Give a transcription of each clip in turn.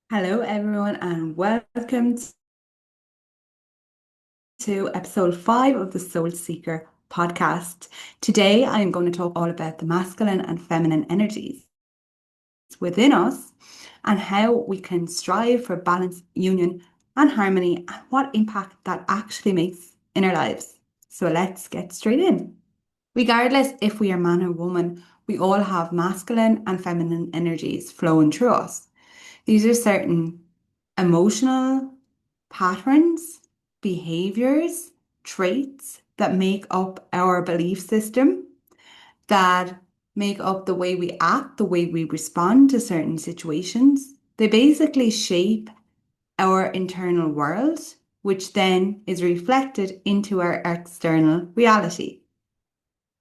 Hello, everyone, and welcome to episode 5 of the Soul Seeker podcast. Today, I am going to talk all about the masculine and feminine energies within us and how we can strive for balance, union, and harmony, and what impact that actually makes in our lives. So, let's get straight in. Regardless if we are man or woman, we all have masculine and feminine energies flowing through us. These are certain emotional patterns, behaviors, traits that make up our belief system, that make up the way we act, the way we respond to certain situations. They basically shape our internal world, which then is reflected into our external reality.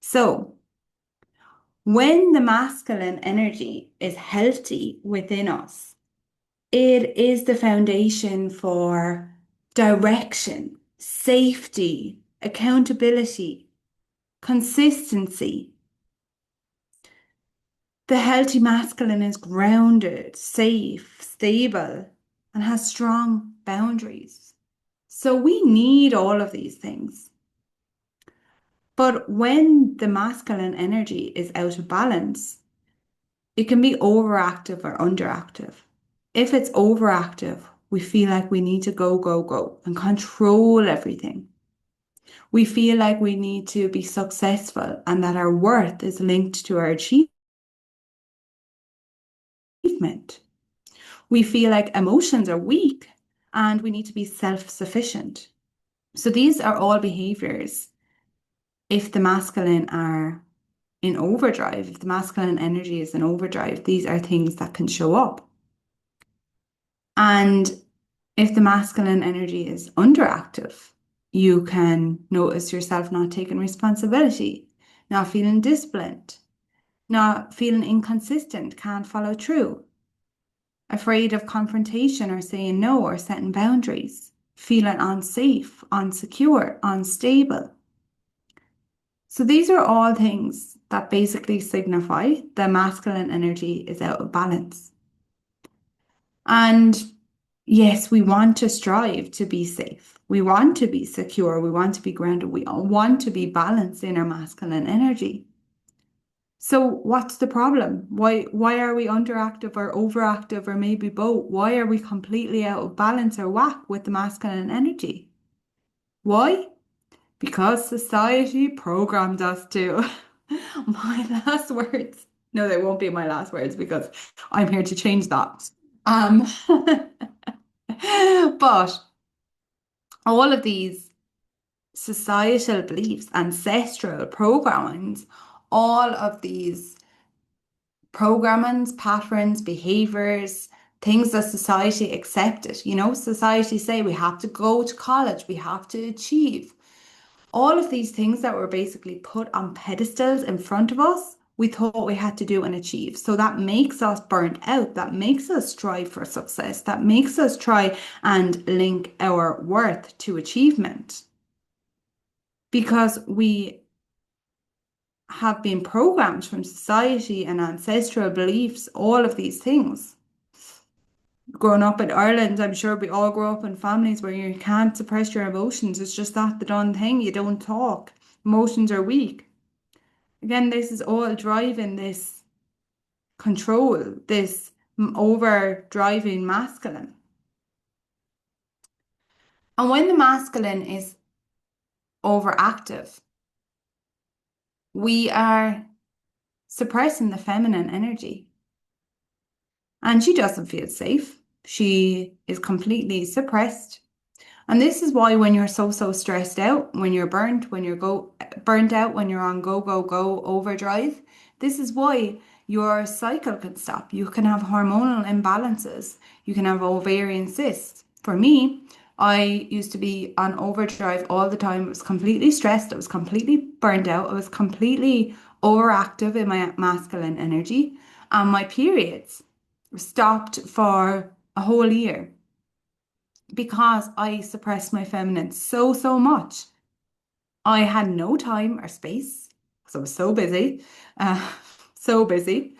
So, when the masculine energy is healthy within us, it is the foundation for direction, safety, accountability, consistency. The healthy masculine is grounded, safe, stable, and has strong boundaries. So we need all of these things. But when the masculine energy is out of balance, it can be overactive or underactive. If it's overactive, we feel like we need to go, go, go and control everything. We feel like we need to be successful and that our worth is linked to our achievement. We feel like emotions are weak and we need to be self-sufficient. So these are all behaviors. If the masculine are in overdrive, if the masculine energy is in overdrive, these are things that can show up. And if the masculine energy is underactive, you can notice yourself not taking responsibility, not feeling disciplined, not feeling inconsistent, can't follow through, afraid of confrontation or saying no or setting boundaries, feeling unsafe, unsecure, unstable. So these are all things that basically signify the masculine energy is out of balance. And yes, we want to strive to be safe. We want to be secure. We want to be grounded. We all want to be balanced in our masculine energy. So what's the problem? Why are we underactive or overactive or maybe both? Why are we completely out of balance or whack with the masculine energy? Why? Because society programmed us to. My last words. No, they won't be my last words because I'm here to change that. Um, but all of these societal beliefs, ancestral programmings, all of these programmings, patterns, behaviors, things that society accepted. Society say we have to go to college, we have to achieve. All of these things that were basically put on pedestals in front of us, we thought we had to do and achieve. So that makes us burnt out. That makes us strive for success. That makes us try and link our worth to achievement because we have been programmed from society and ancestral beliefs, all of these things. Growing up in Ireland, I'm sure we all grow up in families where you can't suppress your emotions. It's just not the done thing. You don't talk. Emotions are weak. Again, this is all driving this control, this over driving masculine. And when the masculine is overactive, we are suppressing the feminine energy. And she doesn't feel safe. She is completely suppressed. And this is why when you're so stressed out, when you're burnt, when you're burnt out, when you're on go, go, go overdrive, this is why your cycle can stop. You can have hormonal imbalances. You can have ovarian cysts. For me, I used to be on overdrive all the time. I was completely stressed. I was completely burnt out. I was completely overactive in my masculine energy. And my periods stopped for a whole year because I suppressed my feminine so much. I had no time or space because I was so busy, uh, so busy.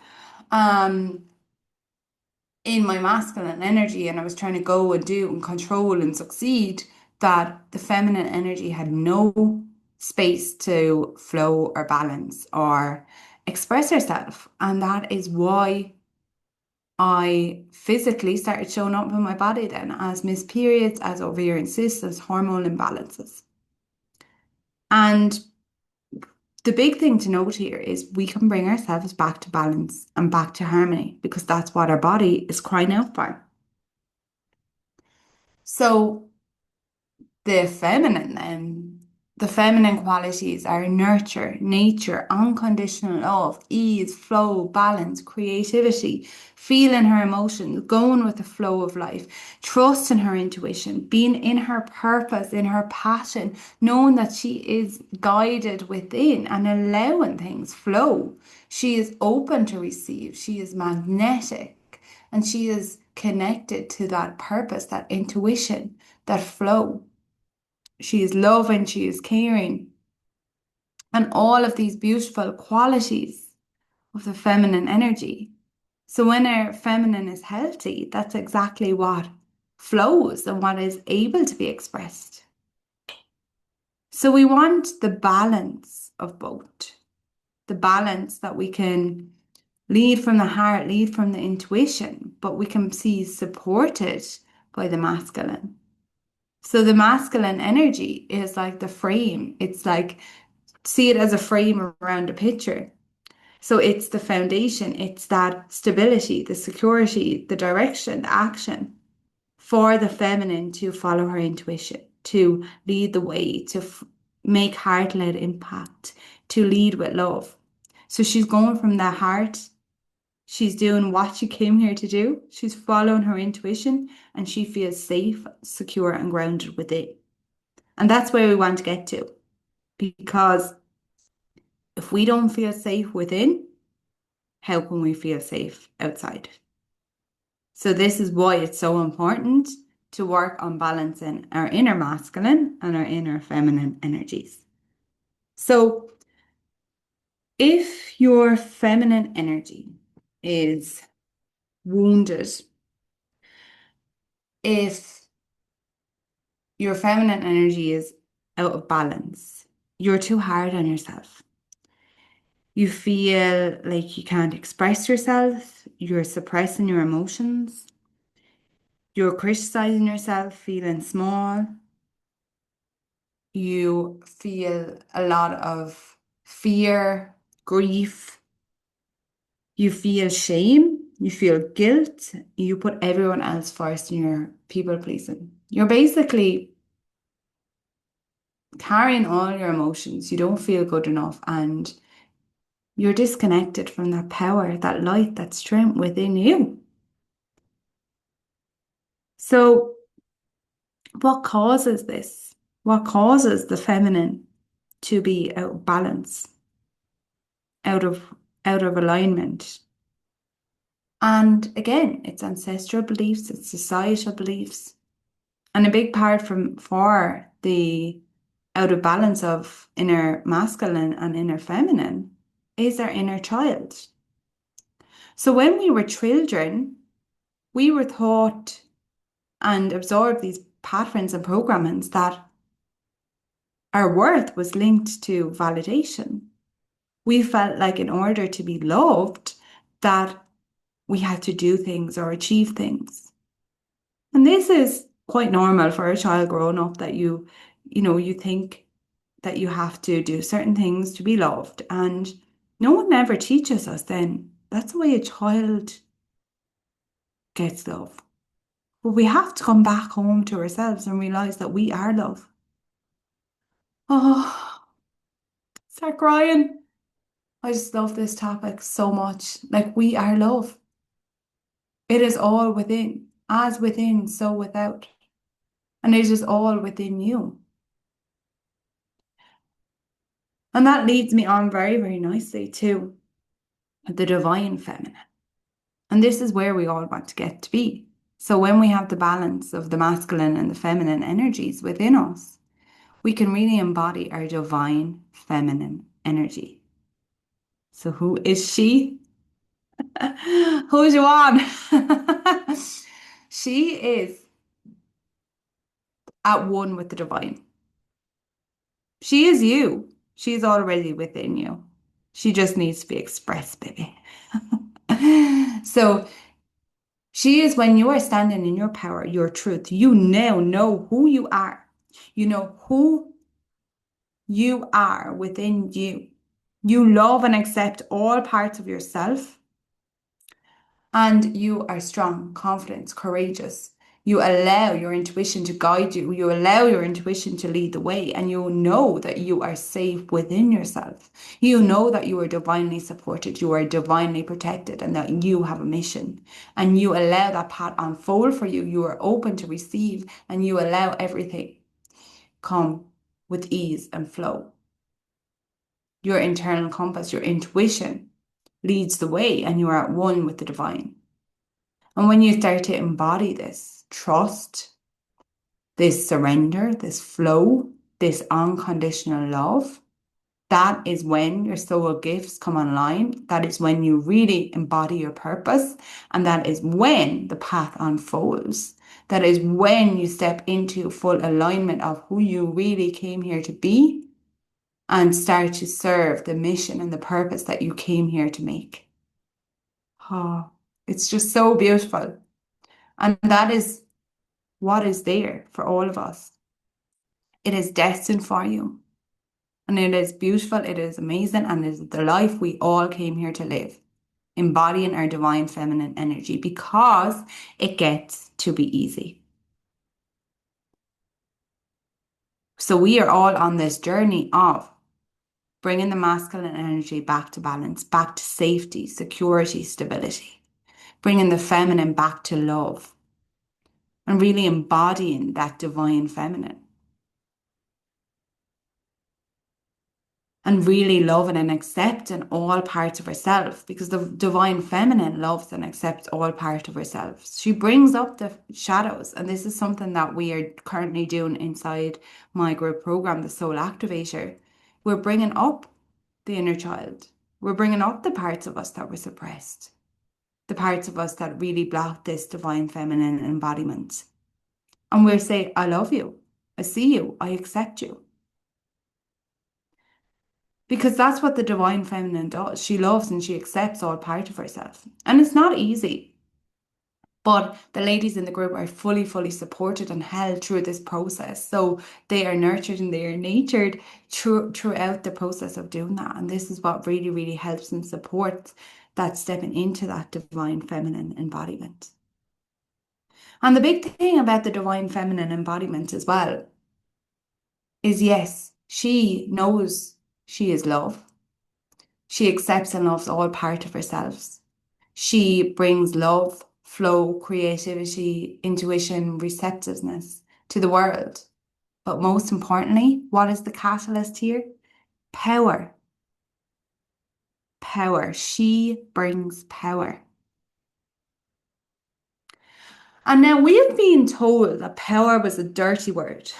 Um, in my masculine energy and I was trying to go and do and control and succeed, that the feminine energy had no space to flow or balance or express herself. And that is why I physically started showing up in my body then as missed periods, as ovarian cysts, as hormone imbalances. And the big thing to note here is we can bring ourselves back to balance and back to harmony because that's what our body is crying out for. So the feminine qualities are nurture, nature, unconditional love, ease, flow, balance, creativity, feeling her emotions, going with the flow of life, trust in her intuition, being in her purpose, in her passion, knowing that she is guided within and allowing things flow. She is open to receive, she is magnetic, and she is connected to that purpose, that intuition, that flow. She is loving, she is caring, and all of these beautiful qualities of the feminine energy. So when our feminine is healthy, that's exactly what flows and what is able to be expressed. So we want the balance of both, the balance that we can lead from the heart, lead from the intuition, but we can see supported by the masculine. So the masculine energy is like the frame. It's like, see it as a frame around a picture. So it's the foundation, it's that stability, the security, the direction, the action for the feminine to follow her intuition, to lead the way, to make heart-led impact, to lead with love. So she's going from the heart. She's doing what she came here to do. She's following her intuition and she feels safe, secure, and grounded with it. And that's where we want to get to. Because if we don't feel safe within, how can we feel safe outside? So this is why it's so important to work on balancing our inner masculine and our inner feminine energies. So if your feminine energy is wounded, if your feminine energy is out of balance, you're too hard on yourself. You feel like you can't express yourself, you're suppressing your emotions, you're criticizing yourself, feeling small, you feel a lot of fear, grief, you feel shame, you feel guilt, you put everyone else first and you're people pleasing. You're basically carrying all your emotions, you don't feel good enough, and you're disconnected from that power, that light, that strength within you. So, what causes this? What causes the feminine to be out of balance, out of out of alignment? And again, it's ancestral beliefs, it's societal beliefs. And a big part for the out of balance of inner masculine and inner feminine is our inner child. So when we were children, we were taught and absorbed these patterns and programmings that our worth was linked to validation. We felt like in order to be loved, that we had to do things or achieve things. And this is quite normal for a child growing up that you think that you have to do certain things to be loved. And no one ever teaches us then that's the way a child gets love. But we have to come back home to ourselves and realize that we are love. Oh, start crying. I just love this topic so much. Like we are love. It is all within, as within, so without. And it is all within you. And that leads me on very, very nicely to the divine feminine. And this is where we all want to get to be. So when we have the balance of the masculine and the feminine energies within us, we can really embody our divine feminine energy. So who is she? Who's you on? She is at one with the divine. She is you. She's already within you. She just needs to be expressed, baby. So she is when you are standing in your power, your truth. You now know who you are. You know who you are within you. You love and accept all parts of yourself, and you are strong, confident, courageous. You allow your intuition to guide you. You allow your intuition to lead the way, and you know that you are safe within yourself. You know that you are divinely supported, you are divinely protected, and that you have a mission. And you allow that path unfold for you. You are open to receive, and you allow everything come with ease and flow. Your internal compass, your intuition leads the way, and you are at one with the divine. And when you start to embody this trust, this surrender, this flow, this unconditional love, that is when your soul gifts come online. That is when you really embody your purpose. And that is when the path unfolds. That is when you step into full alignment of who you really came here to be and start to serve the mission and the purpose that you came here to make. Oh, it's just so beautiful. And that is what is there for all of us. It is destined for you. And it is beautiful, it is amazing, and it is the life we all came here to live, embodying our divine feminine energy because it gets to be easy. So we are all on this journey of bringing the masculine energy back to balance, back to safety, security, stability, bringing the feminine back to love, and really embodying that divine feminine. And really loving and accepting all parts of herself, because the divine feminine loves and accepts all parts of herself. She brings up the shadows, and this is something that we are currently doing inside my group program, the Soul Activator. We're bringing up the inner child. We're bringing up the parts of us that were suppressed, the parts of us that really blocked this divine feminine embodiment. And we'll say, I love you. I see you. I accept you. Because that's what the divine feminine does. She loves and she accepts all part of herself. And it's not easy. But the ladies in the group are fully, fully supported and held through this process. So they are nurtured and they are natured throughout the process of doing that. And this is what really, really helps and supports that stepping into that divine feminine embodiment. And the big thing about the divine feminine embodiment as well is yes, she knows she is love. She accepts and loves all part of herself. She brings love, flow, creativity, intuition, receptiveness to the world. But most importantly, what is the catalyst here? Power. Power. She brings power. And now we have been told that power was a dirty word.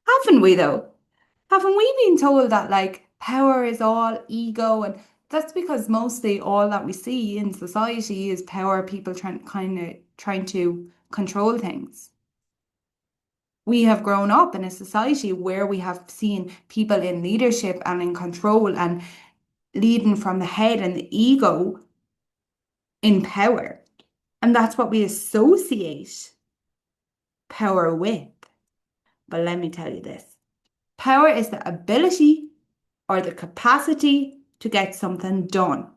Haven't we though? Haven't we been told that like power is all ego, and that's because mostly all that we see in society is power, people trying to control things. We have grown up in a society where we have seen people in leadership and in control and leading from the head and the ego in power. And that's what we associate power with. But let me tell you this. Power is the ability or the capacity to get something done.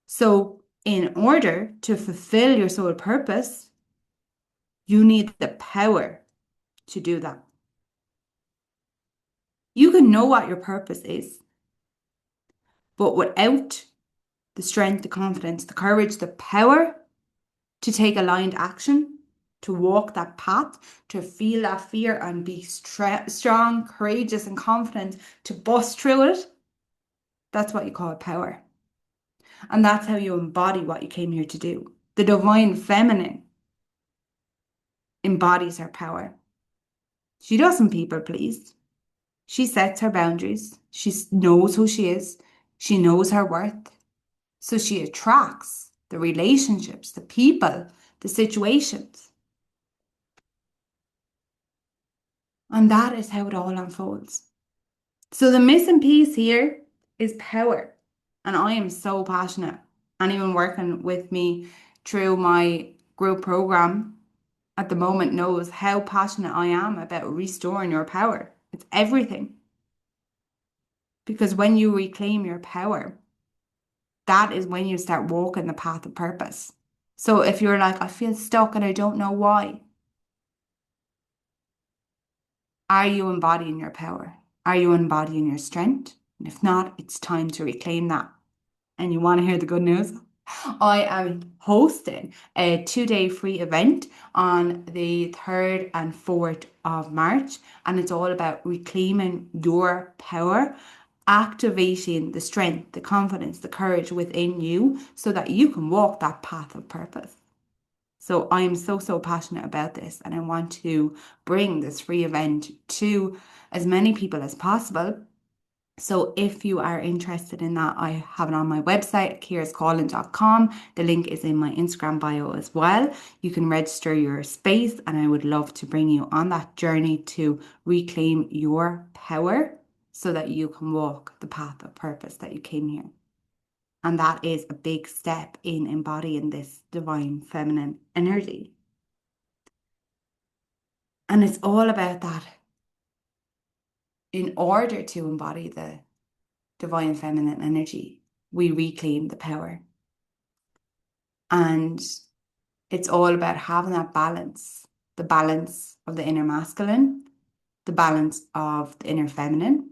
So, in order to fulfill your soul purpose, you need the power to do that. You can know what your purpose is, but without the strength, the confidence, the courage, the power to take aligned action, to walk that path, to feel that fear and be strong, courageous, and confident to bust through it, that's what you call power. And that's how you embody what you came here to do. The divine feminine embodies her power. She doesn't people please. She sets her boundaries. She knows who she is. She knows her worth. So she attracts the relationships, the people, the situations. And that is how it all unfolds. So the missing piece here is power. And I am so passionate. Anyone working with me through my group program at the moment knows how passionate I am about restoring your power. It's everything. Because when you reclaim your power, that is when you start walking the path of purpose. So if you're like, I feel stuck and I don't know why, are you embodying your power? Are you embodying your strength? And if not, it's time to reclaim that. And you want to hear the good news? I am hosting a 2-day free event on the 3rd and 4th of March, and it's all about reclaiming your power, activating the strength, the confidence, the courage within you so that you can walk that path of purpose. So I am so passionate about this, and I want to bring this free event to as many people as possible. So if you are interested in that, I have it on my website, kierascalling.com. The link is in my Instagram bio as well. You can register your space, and I would love to bring you on that journey to reclaim your power so that you can walk the path of purpose that you came here. And that is a big step in embodying this divine feminine energy. And it's all about that. In order to embody the divine feminine energy, we reclaim the power. And it's all about having that balance, the balance of the inner masculine, the balance of the inner feminine.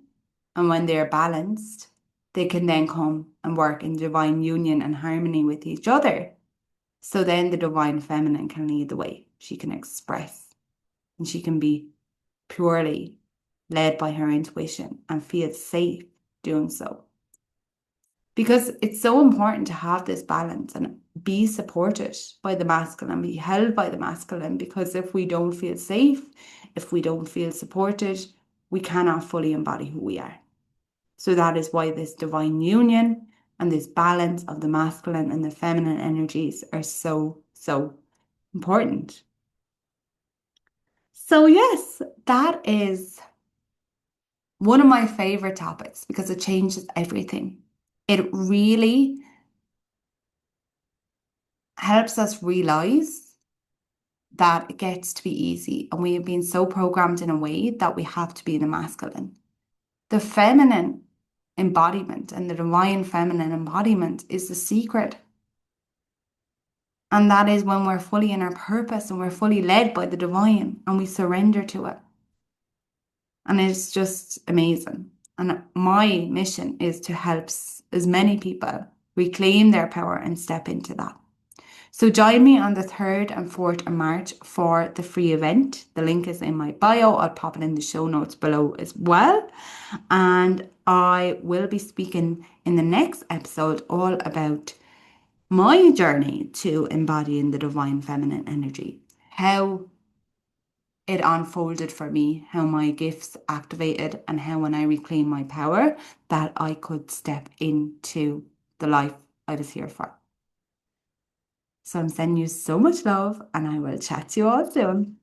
And when they're balanced, they can then come and work in divine union and harmony with each other. So then the divine feminine can lead the way. She can express and she can be purely led by her intuition and feel safe doing so. Because it's so important to have this balance and be supported by the masculine, be held by the masculine, because if we don't feel safe, if we don't feel supported, we cannot fully embody who we are. So that is why this divine union and this balance of the masculine and the feminine energies are so important. So yes, that is one of my favorite topics because it changes everything. It really helps us realize that it gets to be easy, and we have been so programmed in a way that we have to be in the masculine. The feminine embodiment and the divine feminine embodiment is the secret. And that is when we're fully in our purpose and we're fully led by the divine and we surrender to it. And it's just amazing. And my mission is to help as many people reclaim their power and step into that. So join me on the 3rd and 4th of March for the free event. The link is in my bio. I'll pop it in the show notes below as well. And I will be speaking in the next episode all about my journey to embodying the divine feminine energy, how it unfolded for me, how my gifts activated, and how when I reclaimed my power, that I could step into the life I was here for. So I'm sending you so much love, and I will chat to you all soon.